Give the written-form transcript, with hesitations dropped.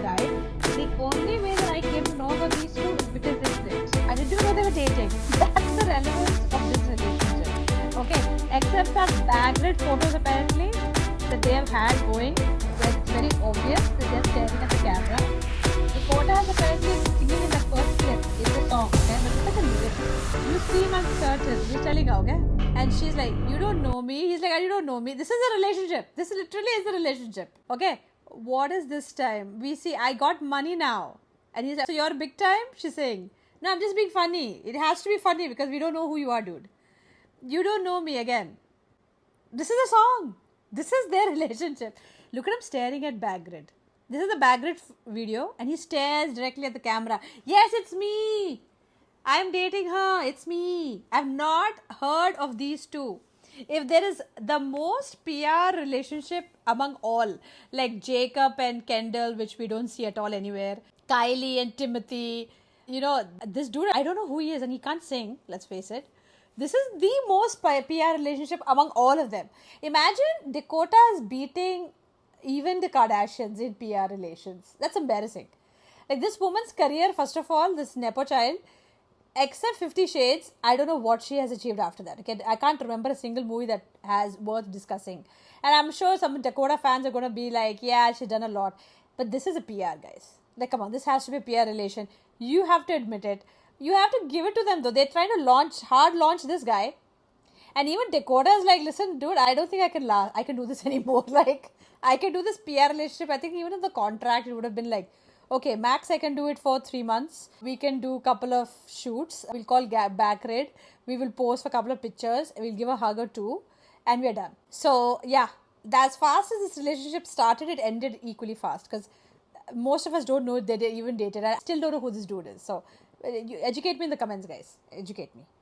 right? The only way that I came to know about these two is because they split. I didn't even know they were dating. That's the relevance of this relationship. Okay, except that backlit photos apparently that they have had going, where it's very obvious that they're staring at the camera. Dakota is apparently singing in the first clip in the song, okay? But look at the lyrics. You seem uncertain. He's telling her, okay? And she's like, you don't know me. He's like, you don't know me. This is a relationship. This literally is a relationship. Okay? What is this time? We see, I got money now. And he's like, so you're big time? She's saying, no, I'm just being funny. It has to be funny because we don't know who you are, dude. You don't know me again. This is a song. This is their relationship. Look at him staring at Bagrid. This is the Bagrid video and he stares directly at the camera. Yes, it's me. I'm dating her. It's me. I've not heard of these two. If there is the most PR relationship among all, like Jacob and Kendall, which we don't see at all anywhere, Kylie and Timothy, you know, this dude, I don't know who he is and he can't sing, let's face it. This is the most PR relationship among all of them. Imagine Dakota is beating even the Kardashians in PR relations. That's embarrassing. Like this woman's career, first of all, this Nepo child, except 50 Shades, I don't know what she has achieved after that. Okay, I can't remember a single movie that has worth discussing. And I'm sure some Dakota fans are going to be like, yeah, she's done a lot. But this is a PR, guys. Like, come on, this has to be a PR relation. You have to admit it. You have to give it to them, though. They're trying to hard launch this guy. And even Dakota is like, listen, dude, I don't think I can do this anymore. Like, I can do this PR relationship. I think even in the contract, it would have been like, okay, max I can do it for 3 months. We can do a couple of shoots. We'll call Backrid. We will post for a couple of pictures. We'll give a hug or two. And we're done. So, yeah, as fast as this relationship started, it ended equally fast. Because most of us don't know they even dated. I still don't know who this dude is. So, educate me in the comments, guys. Educate me.